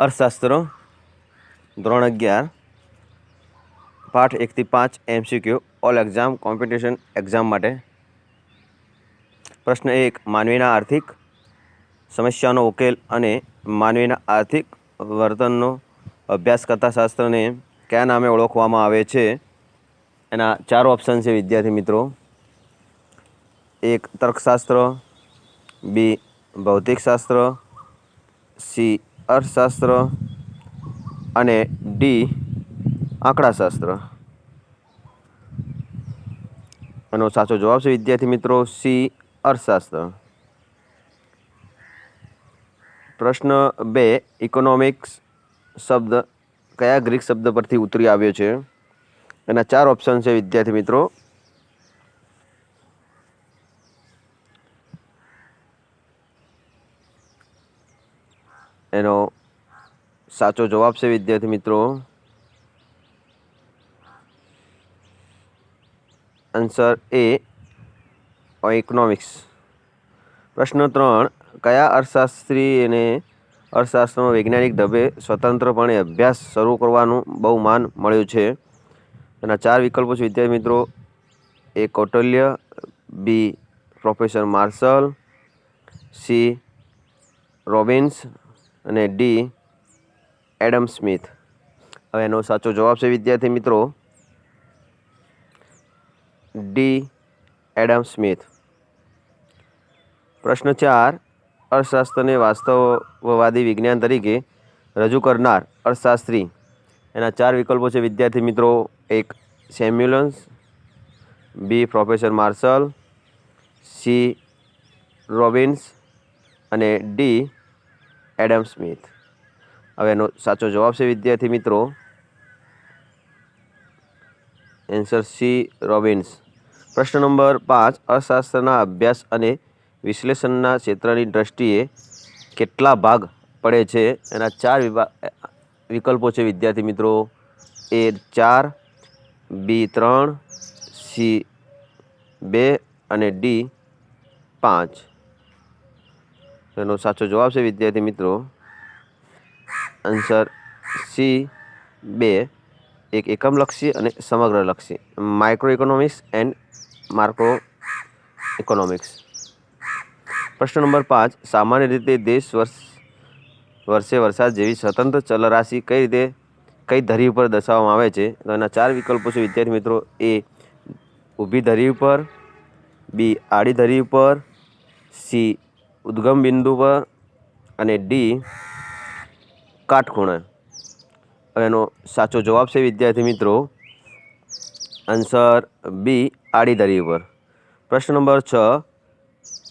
અર્થશાસ્ત્ર ધોરણ 11 પાઠ 1 થી 5 MCQ all exam competition exam માટે. પ્રશ્ન 1. માનવીના આર્થિક સમસ્યાનો ઉકેલ અને માનવીના આર્થિક વર્તનનો અભ્યાસ કરતા શાસ્ત્રને કયા નામે ઓળખવામાં આવે છે? એના 4 ઓપ્શન છે વિદ્યાર્થી મિત્રો. 1. તર્કશાસ્ત્ર, બી. ભૌતિકશાસ્ત્ર, સી. અર્થશાસ્ત્ર અને ડી. આંકડાશાસ્ત્ર. એનો સાચો જવાબ છે વિદ્યાર્થી મિત્રો સી. અર્થશાસ્ત્ર. પ્રશ્ન 2. ઇકોનોમિક્સ શબ્દ કયા ગ્રીક શબ્દ પરથી ઉતરી આવ્યો છે? એના 4 ઓપ્શન છે વિદ્યાર્થી મિત્રો. એનો સાચો જવાબ છે વિદ્યાર્થી મિત્રો આન્સર એ ઇકોનોમિક્સ. પ્રશ્ન 3. કયા અર્થશાસ્ત્રીને અર્થશાસ્ત્રનો વૈજ્ઞાનિક ઢબે સ્વતંત્રપણે અભ્યાસ શરૂ કરવાનું બહુમાન મળ્યું છે? એના 4 વિકલ્પો છે વિદ્યાર્થી મિત્રો. A. Kautilya, B. Professor Marshall, C. Robbins અને ડી. Adam Smith. હવે એનો સાચો જવાબ છે વિદ્યાર્થી મિત્રો ડી. Adam Smith. પ્રશ્ન 4. અર્થશાસ્ત્રને વાસ્તવવાદી વિજ્ઞાન તરીકે રજૂ કરનાર અર્થશાસ્ત્રી. એના 4 વિકલ્પો છે વિદ્યાર્થી મિત્રો. 1. Samuels, B. Professor Marshall, C. Robbins અને ડી. Adam Smith. હવે એનો સાચો જવાબ છે વિદ્યાર્થી મિત્રો આન્સર સી. રોબિન્સ. પ્રશ્ન નંબર 5. અર્થશાસ્ત્રના અભ્યાસ અને વિશ્લેષણના ક્ષેત્રની દ્રષ્ટિએ કેટલા ભાગ પડે છે? એના 4 વિકલ્પો છે વિદ્યાર્થી મિત્રો. એ. 4, બી. 3, સી. 2 અને ડી. 5. એનો સાચો જવાબ છે વિદ્યાર્થી મિત્રો આન્સર સી. 2. એક એકમલક્ષી અને સમગ્રલક્ષી. માઇક્રો ઇકોનોમિક્સ એન્ડ માર્કો ઇકોનોમિક્સ. પ્રશ્ન નંબર 5. સામાન્ય રીતે દેશ વર્ષે વરસાદ જેવી સ્વતંત્ર ચલરાશિ કઈ ધરી ઉપર દર્શાવવામાં આવે છે? તો એના 4 વિકલ્પો છે વિદ્યાર્થી મિત્રો. એ. ઊભી ધરી ઉપર, બી. આડી ધરી ઉપર, સી. ઉદ્ગમ બિંદુ પર અને ડી. કાટખૂણે. એનો સાચો જવાબ છે વિદ્યાર્થી મિત્રો આન્સર બી. આડી ધરી ઉપર. પ્રશ્ન નંબર 6.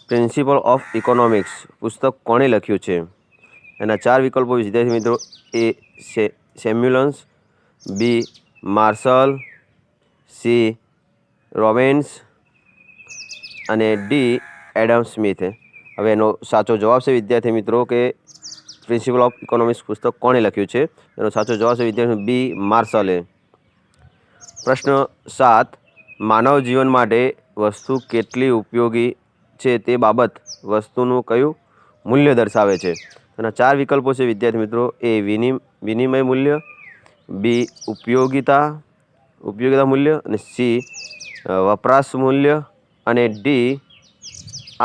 પ્રિન્સિપલ ઓફ ઇકોનોમિક્સ પુસ્તક કોણે લખ્યું છે? એના 4 વિકલ્પો વિદ્યાર્થી મિત્રો. A. Samuels, B. Marshall, C. Robbins અને ડી. Adam Smith. હવે એનો સાચો જવાબ છે વિદ્યાર્થી મિત્રો કે પ્રિન્સિપલ ઓફ ઇકોનોમિક્સ પુસ્તક કોણે લખ્યું છે? એનો સાચો જવાબ છે વિદ્યાર્થી બી. માર્શલે. પ્રશ્ન 7. માનવ જીવન માટે વસ્તુ કેટલી ઉપયોગી છે તે બાબત વસ્તુનું કયું મૂલ્ય દર્શાવે છે? એના 4 વિકલ્પો છે વિદ્યાર્થી મિત્રો. એ. વિનિમય મૂલ્ય, બી. ઉપયોગિતા મૂલ્ય અને સી. વપરાશ મૂલ્ય અને ડી.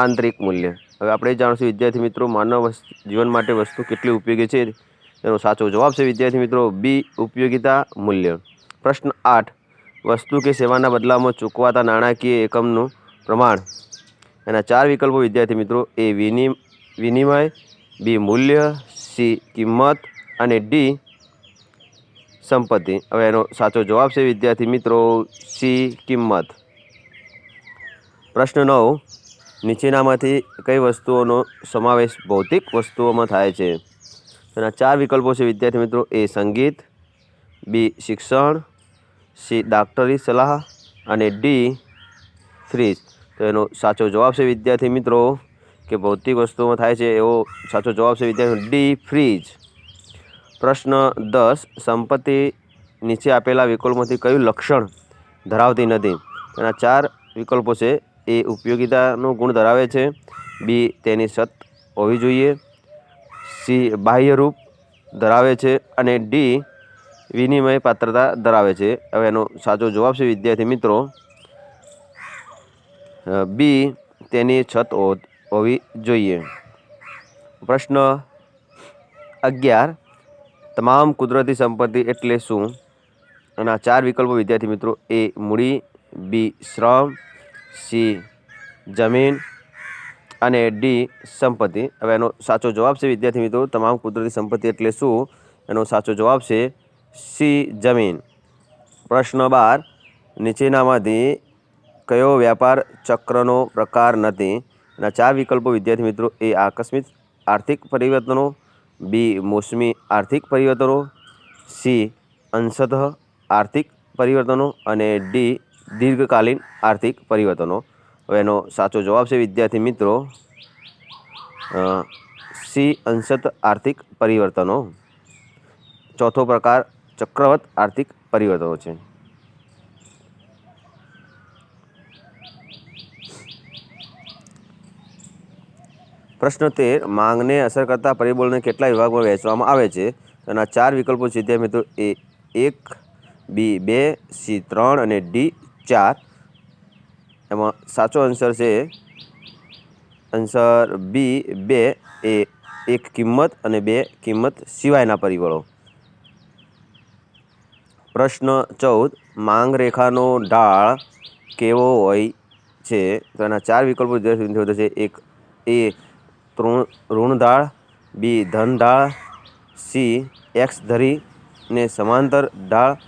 આંતરિક મૂલ્ય. હવે આપણે જાણીશું વિદ્યાર્થી મિત્રો માનવ જીવન માટે વસ્તુ કેટલી ઉપયોગી છે. એનો સાચો જવાબ છે વિદ્યાર્થી મિત્રો બી. ઉપયોગિતા મૂલ્ય. પ્રશ્ન 8. વસ્તુ કે સેવાના બદલામાં ચૂકવાતા નાણાકીય એકમનું પ્રમાણ. એના 4 વિકલ્પો વિદ્યાર્થી મિત્રો. એ. વિનિમય, બી. મૂલ્ય, સી. કિંમત અને ડી. સંપત્તિ. હવે એનો સાચો જવાબ છે વિદ્યાર્થી મિત્રો સી. કિંમત. પ્રશ્ન 9. નીચેનામાંથી કઈ વસ્તુઓનો સમાવેશ ભૌતિક વસ્તુઓમાં થાય છે? એના 4 વિકલ્પો છે વિદ્યાર્થી મિત્રો. એ. સંગીત, બી. શિક્ષણ, સી. ડૉક્ટરી સલાહ અને ડી. ફ્રીજ. તો એનો સાચો જવાબ છે વિદ્યાર્થી મિત્રો કે ભૌતિક વસ્તુઓમાં થાય છે એવો સાચો જવાબ છે વિદ્યાર્થી ડી. ફ્રીજ. પ્રશ્ન 10. સંપત્તિ નીચે આપેલા વિકલ્પોમાંથી કયું લક્ષણ ધરાવતી નથી? એના 4 વિકલ્પો છે. એ. ઉપયોગિતાનો ગુણ ધરાવે છે, બી. તેની સત હોવી જોઈએ, સી. બાહ્ય રૂપ ધરાવે છે અને ડી વિનિમય પાત્રતા ધરાવે છે। હવે એનો સાચો જવાબ છે વિદ્યાર્થી મિત્રો બી તેની છત હોવી જોઈએ। પ્રશ્ન 11 તમામ કુદરતી સંપત્તિ એટલે શું? એના 4 વિકલ્પો વિદ્યાર્થી મિત્રો એ મૂડી, બી શ્રમ, સી જમીન અને ડી સંપત્તિ। હવે એનો સાચો જવાબ છે વિદ્યાર્થી મિત્રો તમામ કુદરતી સંપત્તિ એટલે શું? એનો સાચો જવાબ છે સી જમીન। પ્રશ્ન 12 નીચેનામાંથી કયો વ્યાપાર ચક્રનો પ્રકાર નથી? એના 4 વિકલ્પો વિદ્યાર્થી મિત્રો એ આકસ્મિક આર્થિક પરિવર્તનો, બી મોસમી આર્થિક પરિવર્તનો, સી અંશતઃ આર્થિક પરિવર્તનો અને ડી દીર્ઘકાલીન આર્થિક પરિવર્તનો। હવે એનો સાચો જવાબ છે વિદ્યાર્થી મિત્રો સી અંશતઃ આર્થિક પરિવર્તનો। ચોથો પ્રકાર ચક્રવત આર્થિક પરિવર્તનો છે। પ્રશ્ન 13 માંગને અસર કરતા પરિબળોને કેટલા વિભાગમાં વહેંચવામાં આવે છે? તેના 4 વિકલ્પો છે વિદ્યાર્થી મિત્રો એ 1, બી 2, સી 3 અને ડી 4। એમાં સાચો આન્સર છે આન્સર બી 2 એ 1 કિંમત અને 2 કિંમત સિવાયના પરિબળો। પ્રશ્ન 14 માંગ રેખાનો ઢાળ કેવો હોય છે? તો એના 4 વિકલ્પો વિદ્યાર્થી મિત્રો છે 1 એ ઋણ ઢાળ, બી ધન ઢાળ, સી એક્સ ધરીને સમાંતર ઢાળ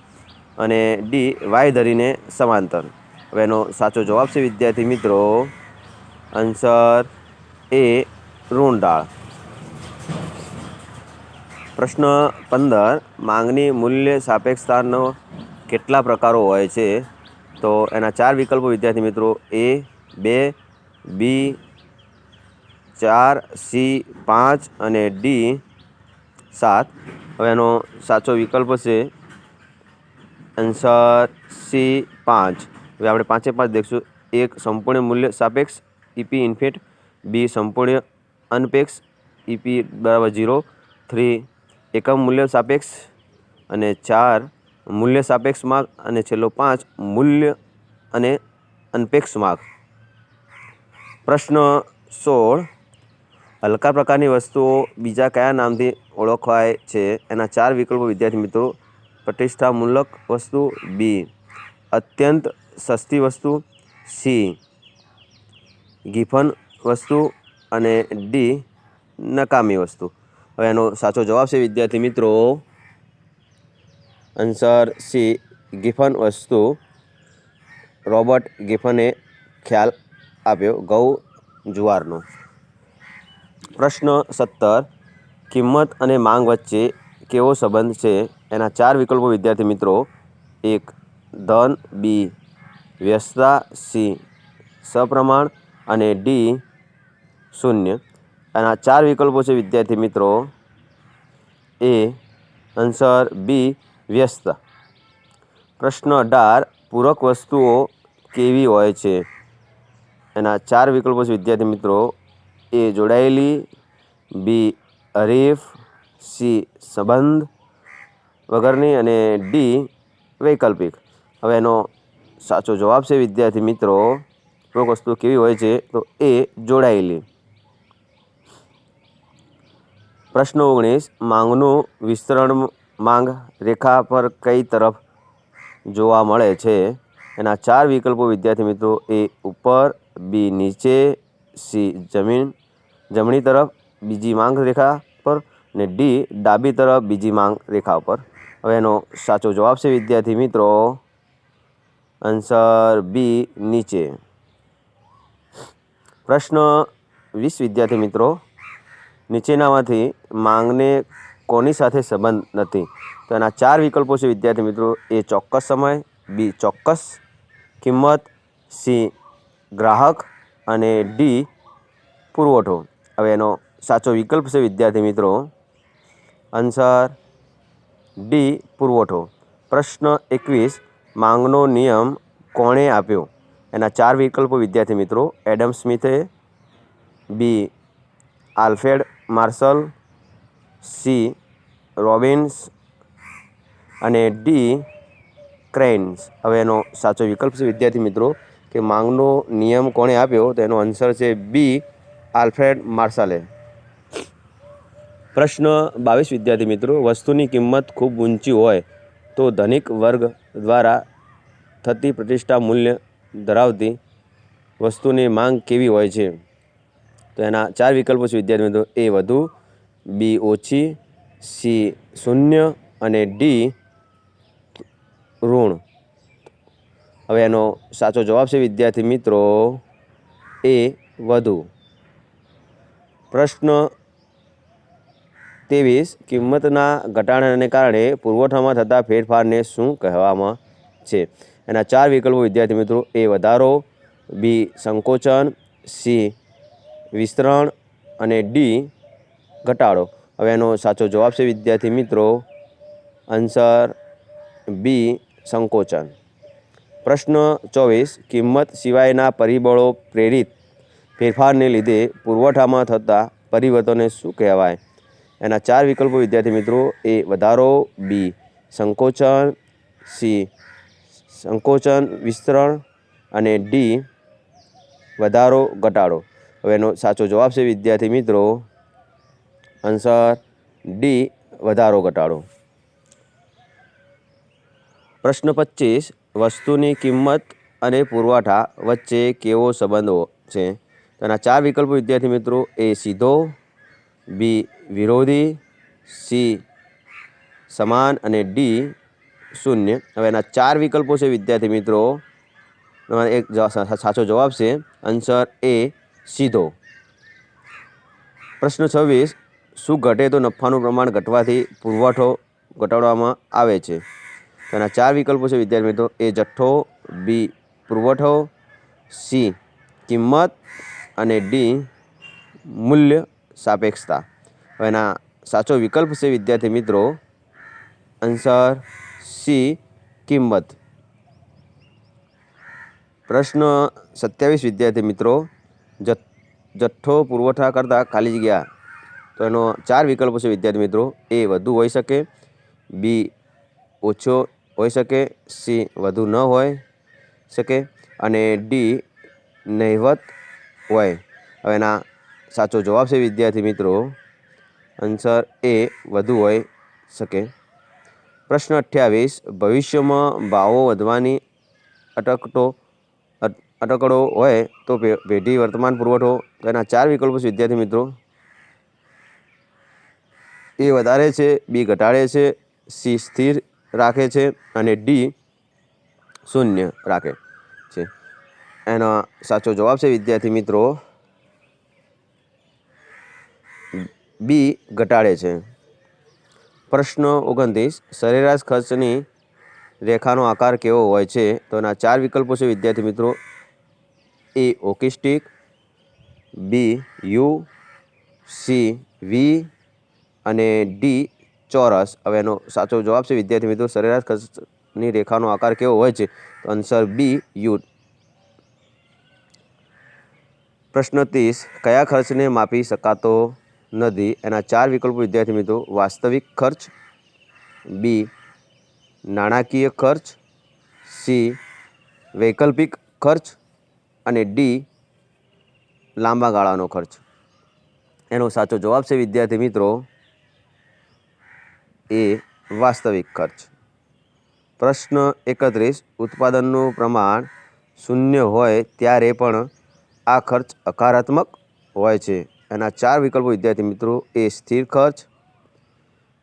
અને ડી વાય ધરીને સમાંતર। હવે એનો સાચો જવાબ છે વિદ્યાર્થી મિત્રો આન્સર એ ઋણ ઢાળ। પ્રશ્ન 15 માંગની મૂલ્ય સાપેક્ષતાનો કેટલા પ્રકારો હોય છે? તો એના 4 વિકલ્પો વિદ્યાર્થી મિત્રો એ 2, બી 4, સી 5 અને ડી 7। હવે એનો સાચો વિકલ્પ છે આન્સર સી 5। હવે આપણે 5 5 દેખશું। 1 સંપૂર્ણ મૂલ્ય સાપેક્ષ ઈપી ઇન્ફિનિટ, બી સંપૂર્ણ અનપેક્ષ ઈપી બરાબર 0, 3 એકમ મૂલ્ય સાપેક્ષ અને 4 મૂલ્ય સાપેક્ષ માગ અને છેલ્લો 5 મૂલ્ય અને અનપેક્ષ માગ। પ્રશ્ન 16 હલકા પ્રકારની વસ્તુઓ બીજા કયા નામથી ઓળખાય છે? એના 4 વિકલ્પો વિદ્યાર્થી મિત્રો પ્રતિષ્ઠામૂલક વસ્તુ, બી અત્યંત સસ્તી વસ્તુ, સી ગિફન વસ્તુ અને ડી નકામી વસ્તુ। હવે એનો સાચો જવાબ છે વિદ્યાર્થી મિત્રો આન્સર સી ગિફન વસ્તુ। રોબર્ટ ગિફને ખ્યાલ આપ્યો ઘઉં જુવારનો। પ્રશ્ન 17 કિંમત અને માંગ વચ્ચે કેવો સંબંધ છે? એના 4 વિકલ્પો વિદ્યાર્થી મિત્રો 1 ધન, બી વ્યસ્તતા, સી સપ્રમાણ અને ડી 0। એના 4 વિકલ્પો છે વિદ્યાર્થી મિત્રો એ આન્સર બી વ્યસ્તતા। પ્રશ્ન 18 પૂરક વસ્તુઓ કેવી હોય છે? એના 4 વિકલ્પો છે વિદ્યાર્થી મિત્રો એ જોડાયેલી, બી હરીફ, સી સંબંધ વગરની અને ડી વૈકલ્પિક। હવે એનો સાચો જવાબ છે વિદ્યાર્થી મિત્રો પૂરક વસ્તુ કેવી હોય છે? તો એ જોડાયેલી। પ્રશ્ન 19 માંગનું વિસ્તરણ માંગ રેખા પર કઈ તરફ જોવા મળે છે? એના 4 વિકલ્પો વિદ્યાર્થી મિત્રો એ ઉપર, બી નીચે, સી જમણી તરફ બીજી માંગ રેખા પર અને ડી ડાબી તરફ બીજી માંગ રેખા પર। હવે એનો સાચો જવાબ છે વિદ્યાર્થી મિત્રો આન્સર બી નીચે। પ્રશ્ન 20 વિદ્યાર્થી મિત્રો નીચેનામાંથી માંગને કોની સાથે સંબંધ નથી? તો એના 4 વિકલ્પો છે વિદ્યાર્થી મિત્રો એ ચોક્કસ સમય, બી ચોક્કસ કિંમત, સી ગ્રાહક અને ડી પુરવઠો। હવે એનો સાચો વિકલ્પ છે વિદ્યાર્થી મિત્રો આન્સર ડી પુરવઠો। પ્રશ્ન 21 માંગનો નિયમ કોણે આપ્યો? એના 4 વિકલ્પો વિદ્યાર્થી મિત્રો એડમ સ્મિથે, બી આલ્ફ્રેડ માર્શલ, સી રોબિન્સ અને ડી ક્રેન્સ. હવે એનો સાચો વિકલ્પ છે વિદ્યાર્થી મિત્રો કે માંગનો નિયમ કોણે આપ્યો? તો એનો આન્સર છે બી, આલ્ફ્રેડ માર્શલે. પ્રશ્ન 22 વિદ્યાર્થી મિત્રો, વસ્તુની કિંમત ખૂબ ઊંચી હોય તો ધનિક વર્ગ દ્વારા થતી પ્રતિષ્ઠા મૂલ્ય ધરાવતી વસ્તુની માંગ કેવી હોય છે? તો એના 4 વિકલ્પો છે વિદ્યાર્થી મિત્રો. એ વધુ, બી ઓછી, સી શૂન્ય અને ડી ઋણ. હવે એનો સાચો જવાબ છે વિદ્યાર્થી મિત્રો એ વધુ. પ્રશ્ન 23, કિંમતના ઘટાડાને કારણે પુરવઠામાં થતા ફેરફારને શું કહેવામાં છે? એના 4 વિકલ્પો વિદ્યાર્થી મિત્રો. એ વધારો, બી સંકોચન, સી વિસ્તરણ અને ડી ઘટાડો. હવે એનો સાચો જવાબ છે વિદ્યાર્થી મિત્રો આન્સર બી સંકોચન. પ્રશ્ન 24, કિંમત સિવાયના પરિબળો પ્રેરિત ફેરફારને લીધે પુરવઠામાં થતા પરિવર્તનને શું કહેવાય? એના 4 વિકલ્પો વિદ્યાર્થી મિત્રો. એ વધારો, બી સંકોચન, સી સંકોચન વિસ્તરણ અને ડી વધારો ઘટાડો. હવે એનો સાચો જવાબ છે વિદ્યાર્થી મિત્રો આન્સર ડી વધારો ઘટાડો. પ્રશ્ન 25, વસ્તુની કિંમત અને પુરવઠા વચ્ચે કેવો સંબંધ છે? તેના 4 વિકલ્પો વિદ્યાર્થી મિત્રો. એ સીધો, બી વિરોધી, સી સમાન અને ડી શૂન્ય. હવે એના 4 વિકલ્પો છે વિદ્યાર્થી મિત્રો. એક સાચો જવાબ છે આન્સર એ સીધો. પ્રશ્ન 26, શું ઘટે તો નફાનું પ્રમાણ ઘટવાથી પુરવઠો ઘટાડવામાં આવે છે? તેના 4 વિકલ્પો છે વિદ્યાર્થી મિત્રો. એ જથ્થો, બી પુરવઠો, સી કિંમત અને ડી મૂલ્ય સાપેક્ષતા. હવે એના સાચો વિકલ્પ છે વિદ્યાર્થી મિત્રો આન્સર સી કિંમત. પ્રશ્ન 27 વિદ્યાર્થી મિત્રો, જથ્થો પુરવઠા કરતાં ખાલી જગ્યા. તો એનો 4 વિકલ્પો છે વિદ્યાર્થી મિત્રો. એ વધુ હોઈ શકે, બી ઓછો હોઈ શકે, સી વધુ ન હોઈ શકે અને ડી નહિવત હોય. હવે એના સાચો જવાબ છે વિદ્યાર્થી મિત્રો આન્સર એ વધુ હોઈ શકે. પ્રશ્ન 28, ભવિષ્યમાં ભાવો વધવાની અટકળો હોય તો પેઢી વર્તમાન પુરવઠો. તો એના 4 વિકલ્પો છે વિદ્યાર્થી મિત્રો. એ વધારે છે, બી ઘટાડે છે, સી સ્થિર રાખે છે અને ડી શૂન્ય રાખે છે. એનો સાચો જવાબ છે વિદ્યાર્થી મિત્રો બી ઘટાડે છે. પ્રશ્ન 29, સરેરાશ ખર્ચની રેખાનો આકાર કેવો હોય છે? તો એના 4 વિકલ્પો છે વિદ્યાર્થી મિત્રો. A hockey stick, B U, C V અને ડી ચોરસ. હવે એનો સાચો જવાબ છે વિદ્યાર્થી મિત્રો સરેરાશ ખર્ચની રેખાનો આકાર કેવો હોય છે? તો આન્સર બી યુ. પ્રશ્ન 30, કયા ખર્ચને માપી શકાતો નથી? એના 4 વિકલ્પો વિદ્યાર્થી મિત્રો. વાસ્તવિક ખર્ચ, બી નાણાકીય ખર્ચ, સી વૈકલ્પિક ખર્ચ અને ડી લાંબા ગાળાનો ખર્ચ. એનો સાચો જવાબ છે વિદ્યાર્થી મિત્રો એ વાસ્તવિક ખર્ચ. પ્રશ્ન 31, ઉત્પાદનનું પ્રમાણ શૂન્ય હોય ત્યારે પણ આ ખર્ચ હકારાત્મક હોય છે. એના 4 વિકલ્પો વિદ્યાર્થી મિત્રો. એ સ્થિર ખર્ચ,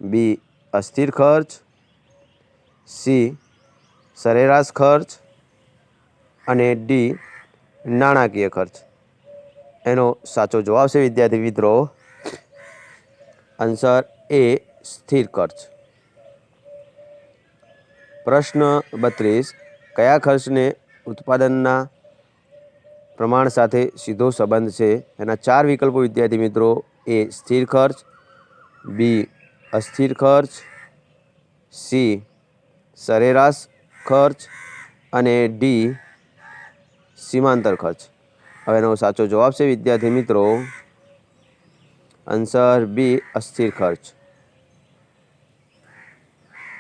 બી અસ્થિર ખર્ચ, સી સરેરાશ ખર્ચ અને ડી નાણાકીય ખર્ચ. એનો સાચો જવાબ છે વિદ્યાર્થી મિત્રો આન્સર એ સ્થિર ખર્ચ. પ્રશ્ન 32, કયા ખર્ચને ઉત્પાદનના પ્રમાણ સાથે સીધો સંબંધ છે? એના 4 વિકલ્પો વિદ્યાર્થી મિત્રો. એ સ્થિર ખર્ચ, બી અસ્થિર ખર્ચ, સી સરેરાશ ખર્ચ અને ડી સીમાંતર ખર્ચ. હવે એનો સાચો જવાબ છે વિદ્યાર્થી મિત્રો આન્સર બી અસ્થિર ખર્ચ.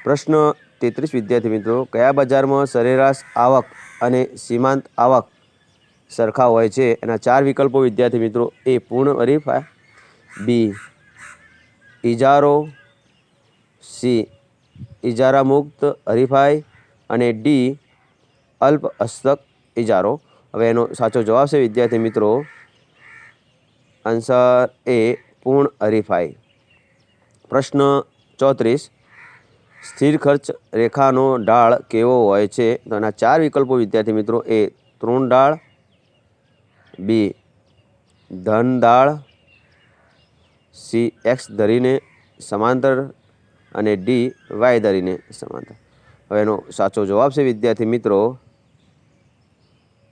પ્રશ્ન 33 વિદ્યાર્થી મિત્રો, કયા બજારમાં સરેરાશ આવક અને સીમાંત આવક સરખા હોય છે? એના 4 વિકલ્પો વિદ્યાર્થી મિત્રો: એ પૂર્ણ હરીફાઈ, બી ઇજારો, સી ઇજારા મુક્ત હરીફાઈ અને ડી અલ્પ હસ્તક ઇજારો. હવે એનો સાચો જવાબ છે વિદ્યાર્થી મિત્રો આન્સર એ પૂર્ણ હરીફાઈ. પ્રશ્ન 34, સ્થિર ખર્ચ રેખાનો ઢાળ કેવો હોય છે? તો એના 4 વિકલ્પો વિદ્યાર્થી મિત્રો: એ તૃણ ઢાળ, બી ધન ઢાળ, સી એક્સ ધરીને સમાંતર અને ડી વાય ધરીને સમાંતર. હવે એનો સાચો જવાબ છે વિદ્યાર્થી મિત્રો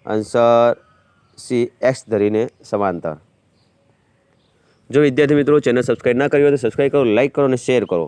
આન્સર સી એક્સ ધરીને સમાંતર. જો વિદ્યાર્થી મિત્રો ચેનલ સબસ્ક્રાઈબ ના કરી હોય તો સબસ્ક્રાઈબ કરો, લાઈક કરો અને શેર કરો.